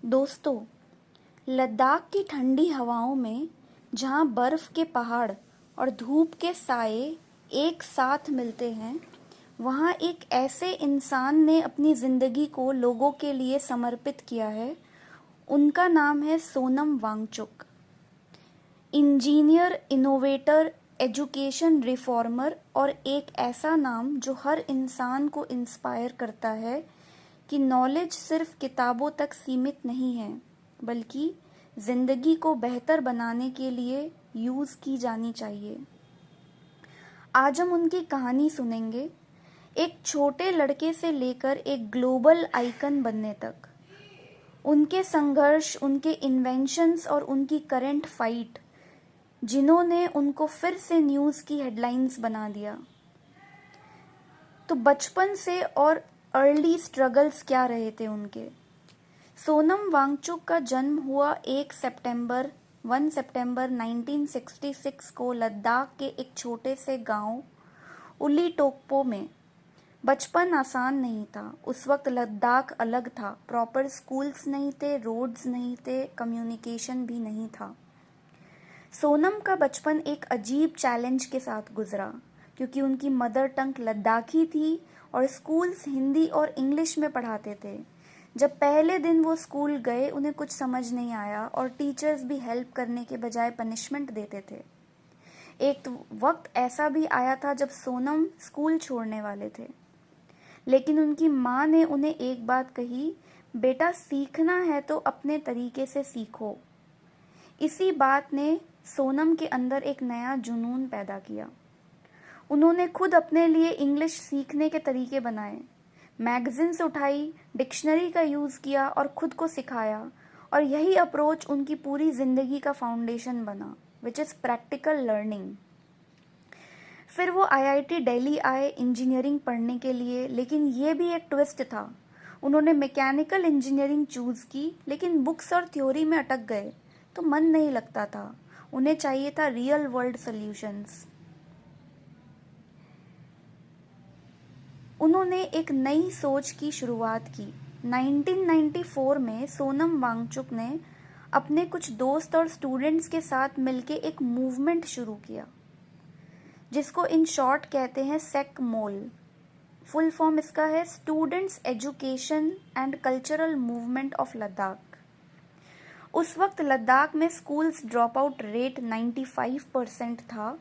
दोस्तों, लद्दाख की ठंडी हवाओं में जहाँ बर्फ के पहाड़ और धूप के साए एक साथ मिलते हैं, वहाँ एक ऐसे इंसान ने अपनी ज़िंदगी को लोगों के लिए समर्पित किया है। उनका नाम है Sonam Wangchuk. Engineer, innovator, education reformer और एक ऐसा नाम जो हर इंसान को इंस्पायर करता है कि नॉलेज सिर्फ किताबों तक सीमित नहीं है, बल्कि ज़िंदगी को बेहतर बनाने के लिए यूज़ की जानी चाहिए। आज हम उनकी कहानी सुनेंगे, एक छोटे लड़के से लेकर एक ग्लोबल आइकन बनने तक। उनके संघर्ष, उनके इन्वेंशंस और उनकी करंट फाइट, जिन्होंने उनको फिर से न्यूज़ की हेडलाइंस बना दिया। तो बचपन से और अर्ली स्ट्रगल्स क्या रहे थे उनके। सोनम वांगचुक का जन्म हुआ 1 सितंबर 1966 को लद्दाख के एक छोटे से गांव उली टोकपो में। बचपन आसान नहीं था। उस वक्त लद्दाख अलग था। प्रॉपर स्कूल्स नहीं थे, रोड्स नहीं थे, कम्युनिकेशन भी नहीं था। सोनम का बचपन एक अजीब चैलेंज के साथ गुजरा, क्योंकि उनकी मदर टंग लद्दाखी थी और स्कूल्स हिंदी और इंग्लिश में पढ़ाते थे। जब पहले दिन वो स्कूल गए, उन्हें कुछ समझ नहीं आया और टीचर्स भी हेल्प करने के बजाय पनिशमेंट देते थे। एक वक्त ऐसा भी आया था जब सोनम स्कूल छोड़ने वाले थे, लेकिन उनकी माँ ने उन्हें एक बात कही, बेटा सीखना है तो अपने तरीके से सीखो। इसी बात ने सोनम के अंदर एक नया जुनून पैदा किया। उन्होंने खुद अपने लिए इंग्लिश सीखने के तरीके बनाए, मैगजीन्स उठाई, डिक्शनरी का यूज़ किया और खुद को सिखाया। और यही अप्रोच उनकी पूरी ज़िंदगी का फाउंडेशन बना, विच इज़ प्रैक्टिकल लर्निंग। फिर वो आईआईटी दिल्ली आए इंजीनियरिंग पढ़ने के लिए, लेकिन ये भी एक ट्विस्ट था। उन्होंने मैकेनिकल इंजीनियरिंग चूज़ की, लेकिन बुक्स और थ्योरी में अटक गए तो मन नहीं लगता था। उन्हें चाहिए था रियल वर्ल्ड सॉल्यूशंस। उन्होंने एक नई सोच की शुरुआत की। 1994 में सोनम वांगचुक ने अपने कुछ दोस्त और स्टूडेंट्स के साथ मिलकर एक मूवमेंट शुरू किया, जिसको इन शॉर्ट कहते हैं सेकमोल। फुल फॉर्म इसका है students education and cultural movement of Ladakh. उस वक्त लद्दाख में स्कूल्स ड्रॉप आउट रेट 95% था।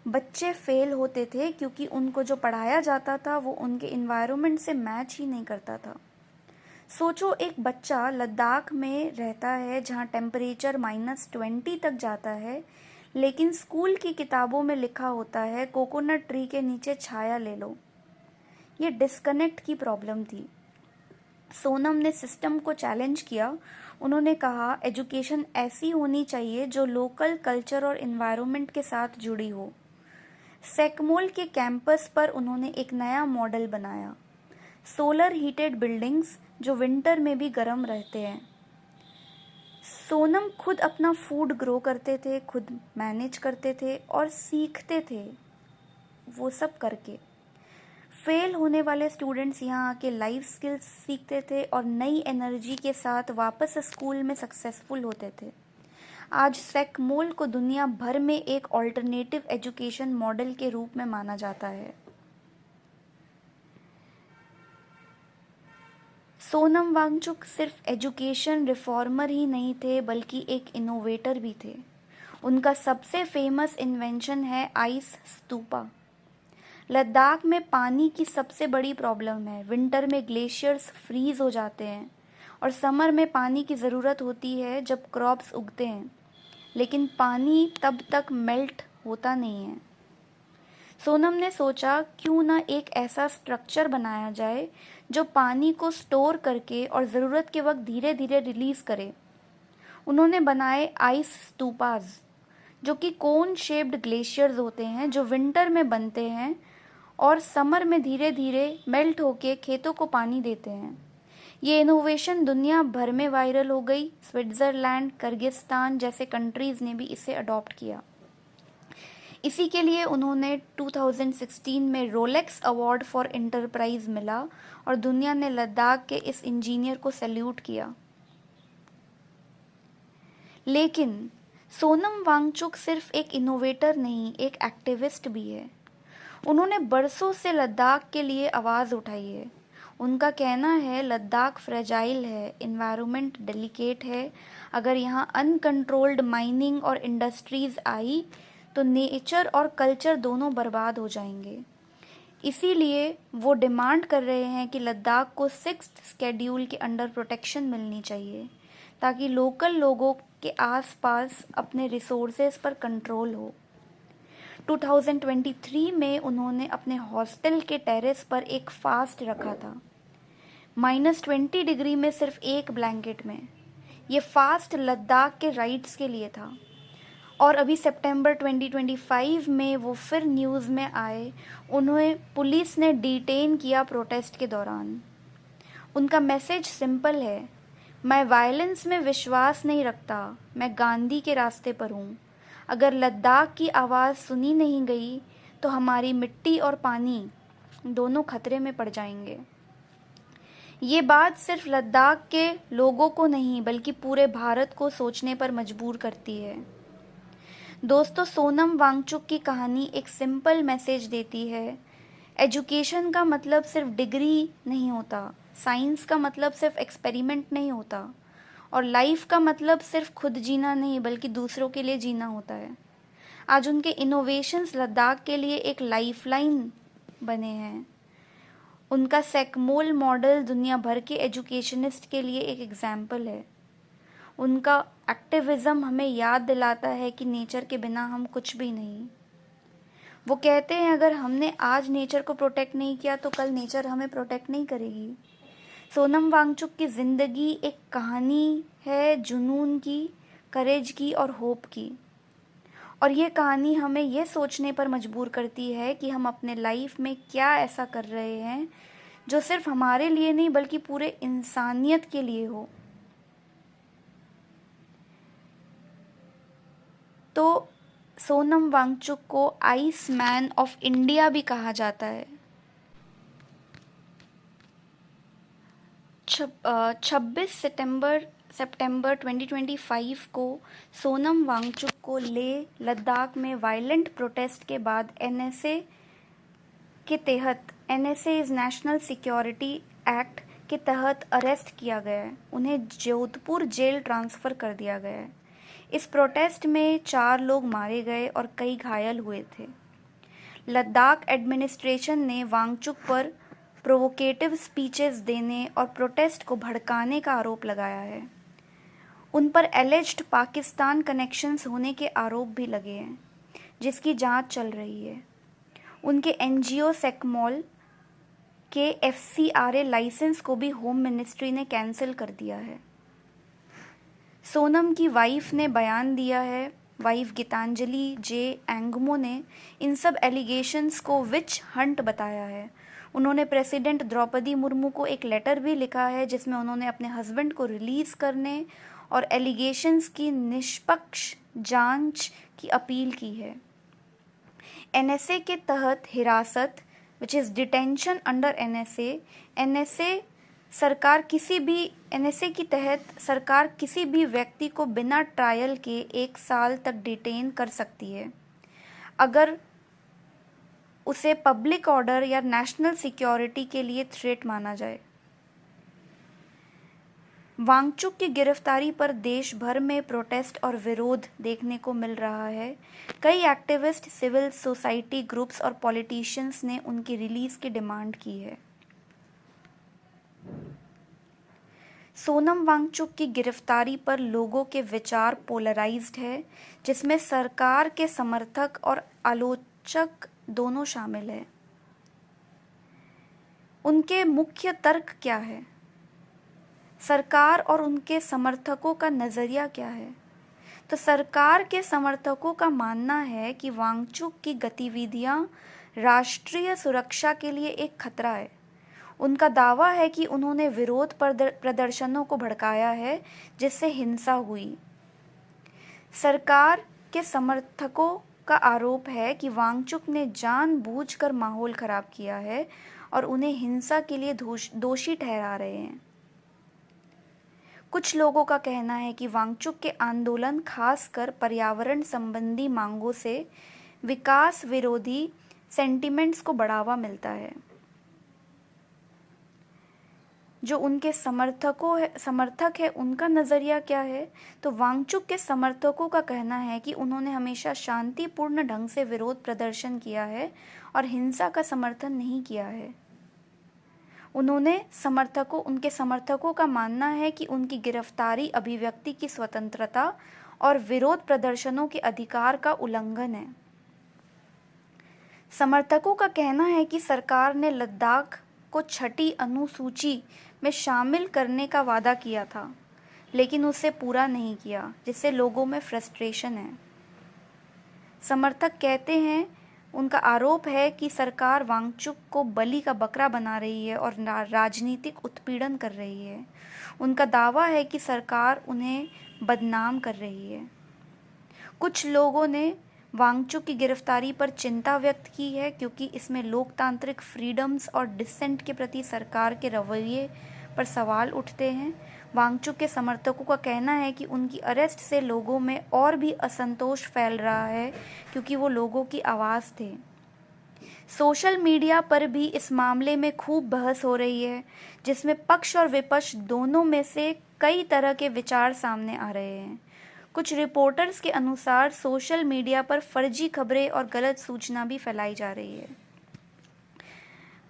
बच्चे फेल होते थे क्योंकि उनको जो पढ़ाया जाता था वो उनके इन्वायरमेंट से मैच ही नहीं करता था। सोचो, एक बच्चा लद्दाख में रहता है जहाँ टेम्परेचर -20 तक जाता है, लेकिन स्कूल की किताबों में लिखा होता है कोकोनट ट्री के नीचे छाया ले लो। ये डिस्कनेक्ट की प्रॉब्लम थी। सोनम ने सिस्टम को चैलेंज किया। उन्होंने कहा, एजुकेशन ऐसी होनी चाहिए जो लोकल कल्चर और इन्वायरमेंट के साथ जुड़ी हो। सेकमोल के कैंपस पर उन्होंने एक नया मॉडल बनाया, सोलर हीटेड बिल्डिंग्स जो विंटर में भी गर्म रहते हैं। सोनम खुद अपना फूड ग्रो करते थे, खुद मैनेज करते थे और सीखते थे वो सब करके। फेल होने वाले स्टूडेंट्स यहाँ आके लाइफ स्किल्स सीखते थे और नई एनर्जी के साथ वापस स्कूल में सक्सेसफुल होते थे। आज सेकमोल को दुनिया भर में एक ऑल्टरनेटिव एजुकेशन मॉडल के रूप में माना जाता है। सोनम वांगचुक सिर्फ एजुकेशन रिफॉर्मर ही नहीं थे, बल्कि एक इनोवेटर भी थे। उनका सबसे फेमस इन्वेंशन है आइस स्तूपा। लद्दाख में पानी की सबसे बड़ी प्रॉब्लम है। विंटर में ग्लेशियर्स फ्रीज हो जाते हैं और समर में पानी की ज़रूरत होती है जब क्रॉप्स उगते हैं, लेकिन पानी तब तक मेल्ट होता नहीं है। सोनम ने सोचा, क्यों ना एक ऐसा स्ट्रक्चर बनाया जाए जो पानी को स्टोर करके और ज़रूरत के वक्त धीरे धीरे रिलीज़ करे। उन्होंने बनाए आइस स्तूपाज, जो कि कोन शेप्ड ग्लेशियर्स होते हैं जो विंटर में बनते हैं और समर में धीरे धीरे मेल्ट होके खेतों को पानी देते हैं। ये इनोवेशन दुनिया भर में वायरल हो गई। स्विट्ज़रलैंड, किर्गिस्तान जैसे कंट्रीज़ ने भी इसे अडॉप्ट किया। इसी के लिए उन्होंने 2016 में रोलेक्स अवार्ड फॉर एंटरप्राइज मिला और दुनिया ने लद्दाख के इस इंजीनियर को सैल्यूट किया। लेकिन सोनम वांगचुक सिर्फ एक इनोवेटर नहीं, एक एक्टिविस्ट भी है। उन्होंने बरसों से लद्दाख के लिए आवाज़ उठाई है। उनका कहना है लद्दाख फ्रेजाइल है, इन्वायरमेंट डेलिकेट है। अगर यहाँ अनकंट्रोल्ड माइनिंग और इंडस्ट्रीज आई तो नेचर और कल्चर दोनों बर्बाद हो जाएंगे। इसीलिए वो डिमांड कर रहे हैं कि लद्दाख को 6th शेड्यूल के अंडर प्रोटेक्शन मिलनी चाहिए, ताकि लोकल लोगों के आसपास अपने रिसोर्सेज पर कंट्रोल हो। 2023 में उन्होंने अपने हॉस्टल के टेरेस पर एक फास्ट रखा था, -20 डिग्री में सिर्फ एक ब्लैंकेट में। ये फास्ट लद्दाख के राइट्स के लिए था। और अभी सितंबर 2025 में वो फिर न्यूज़ में आए। उन्हें पुलिस ने डिटेन किया प्रोटेस्ट के दौरान। उनका मैसेज सिंपल है, मैं वायलेंस में विश्वास नहीं रखता, मैं गांधी के रास्ते पर हूँ। अगर लद्दाख की आवाज़ सुनी नहीं गई तो हमारी मिट्टी और पानी दोनों खतरे में पड़ जाएंगे। ये बात सिर्फ लद्दाख के लोगों को नहीं बल्कि पूरे भारत को सोचने पर मजबूर करती है। दोस्तों, सोनम वांगचुक की कहानी एक सिंपल मैसेज देती है, एजुकेशन का मतलब सिर्फ डिग्री नहीं होता, साइंस का मतलब सिर्फ एक्सपेरिमेंट नहीं होता, और लाइफ का मतलब सिर्फ खुद जीना नहीं बल्कि दूसरों के लिए जीना होता है। आज उनके इनोवेशंस लद्दाख के लिए एक लाइफलाइन बने हैं। उनका सेकमोल मॉडल दुनिया भर के एजुकेशनिस्ट के लिए एक एग्जाम्पल है। उनका एक्टिविज्म हमें याद दिलाता है कि नेचर के बिना हम कुछ भी नहीं। वो कहते हैं अगर हमने आज नेचर को प्रोटेक्ट नहीं किया तो कल नेचर हमें प्रोटेक्ट नहीं करेगी। सोनम वांगचुक की ज़िंदगी एक कहानी है जुनून की, करेज की और होप की। और ये कहानी हमें ये सोचने पर मजबूर करती है कि हम अपने लाइफ में क्या ऐसा कर रहे हैं जो सिर्फ हमारे लिए नहीं बल्कि पूरे इंसानियत के लिए हो। तो सोनम वांगचुक को आइस मैन ऑफ इंडिया भी कहा जाता है। 26 सितंबर 2025 को सोनम वांगचुक को लद्दाख में वायलेंट प्रोटेस्ट के बाद एनएसए के तहत, NSA is national security act के तहत अरेस्ट किया गया है। उन्हें जोधपुर जेल ट्रांसफ़र कर दिया गया है। इस प्रोटेस्ट में 4 लोग मारे गए और कई घायल हुए थे। लद्दाख एडमिनिस्ट्रेशन ने वांगचुक पर प्रोवोकेटिव स्पीचेस देने और प्रोटेस्ट को भड़काने का आरोप लगाया है। उन पर एलिज्ड पाकिस्तान कनेक्शंस होने के आरोप भी लगे हैं, जिसकी जांच चल रही है। उनके एनजीओ सेकमोल के एफसीआरए लाइसेंस को भी होम मिनिस्ट्री ने कैंसिल कर दिया है। सोनम की वाइफ ने बयान दिया है, वाइफ गीतांजलि जे एंगमो ने इन सब एलिगेशंस को विच हंट बताया है। उन्होंने प्रेसिडेंट द्रौपदी मुर्मू को एक लेटर भी लिखा है जिसमें उन्होंने अपने हस्बैंड को रिलीज़ करने और एलिगेशंस की निष्पक्ष जांच की अपील की है। एनएसए के तहत हिरासत, which is detention under NSA NSA की तहत सरकार किसी भी व्यक्ति को बिना ट्रायल के 1 साल तक डिटेन कर सकती है अगर उसे पब्लिक ऑर्डर या नेशनल सिक्योरिटी के लिए थ्रेट माना जाए। वांगचुक की गिरफ्तारी पर देश भर में प्रोटेस्ट और विरोध देखने को मिल रहा है। कई एक्टिविस्ट, सिविल सोसाइटी ग्रुप्स और पॉलिटिशियंस ने उनकी रिलीज़ की डिमांड की है। सोनम वांगचुक की गिरफ्तारी पर लोगों के विचार पोलराइज्ड है, जिसमें सरकार के समर्थक और आलोचक दोनों शामिल हैं। उनके मुख्य तर्क क्या है? सरकार और उनके समर्थकों का नज़रिया क्या है? तो सरकार के समर्थकों का मानना है कि वांगचुक की गतिविधियां राष्ट्रीय सुरक्षा के लिए एक खतरा है। उनका दावा है कि उन्होंने विरोध प्रदर्शनों को भड़काया है जिससे हिंसा हुई। सरकार के समर्थकों का आरोप है कि वांगचुक ने जानबूझकर माहौल खराब किया है और उन्हें हिंसा के लिए दोषी ठहरा रहे हैं। कुछ लोगों का कहना है कि वांगचुक के आंदोलन खासकर पर्यावरण संबंधी मांगों से विकास विरोधी सेंटिमेंट्स को बढ़ावा मिलता है। जो उनके समर्थक है उनका नज़रिया क्या है? तो वांगचुक के समर्थकों का कहना है कि उन्होंने हमेशा शांतिपूर्ण ढंग से विरोध प्रदर्शन किया है और हिंसा का समर्थन नहीं किया है। उनके समर्थकों का मानना है कि उनकी गिरफ्तारी अभिव्यक्ति की स्वतंत्रता और विरोध प्रदर्शनों के अधिकार का उल्लंघन है। समर्थकों का कहना है कि सरकार ने लद्दाख को छठी अनुसूची में शामिल करने का वादा किया था, लेकिन उसे पूरा नहीं किया, जिससे लोगों में फ्रस्ट्रेशन है। समर्थक कहते हैं, उनका आरोप है कि सरकार वांगचुक को बलि का बकरा बना रही है और राजनीतिक उत्पीड़न कर रही है। उनका दावा है कि सरकार उन्हें बदनाम कर रही है। कुछ लोगों ने वांगचुक की गिरफ्तारी पर चिंता व्यक्त की है क्योंकि इसमें लोकतांत्रिक फ्रीडम्स और डिसेंट के प्रति सरकार के रवैये पर सवाल उठते हैं। वांगचुक के समर्थकों का कहना है कि उनकी अरेस्ट से लोगों में और भी असंतोष फैल रहा है क्योंकि वो लोगों की आवाज़ थे। सोशल मीडिया पर भी इस मामले में खूब बहस हो रही है, जिसमें पक्ष और विपक्ष दोनों में से कई तरह के विचार सामने आ रहे हैं। कुछ रिपोर्टर्स के अनुसार सोशल मीडिया पर फर्जी खबरें और गलत सूचना भी फैलाई जा रही है।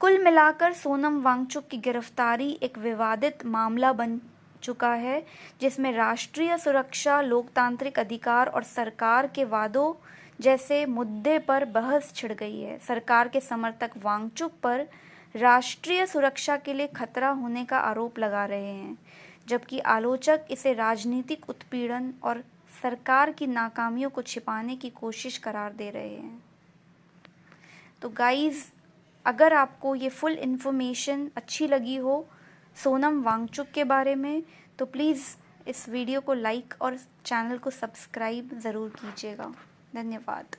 कुल मिलाकर सोनम वांगचुक की गिरफ्तारी एक विवादित मामला बन चुका है, जिसमें राष्ट्रीय सुरक्षा, लोकतांत्रिक अधिकार और सरकार के वादों जैसे मुद्दे पर बहस छिड़ गई है। सरकार के समर्थक वांगचुक पर राष्ट्रीय सुरक्षा के लिए खतरा होने का आरोप लगा रहे हैं, जबकि आलोचक इसे राजनीतिक उत्पीड़न और सरकार की नाकामियों को छिपाने की कोशिश करार दे रहे हैं। तो गाइज़, अगर आपको ये फुल इन्फॉर्मेशन अच्छी लगी हो सोनम वांगचुक के बारे में, तो प्लीज़ इस वीडियो को लाइक और चैनल को सब्सक्राइब ज़रूर कीजिएगा। धन्यवाद।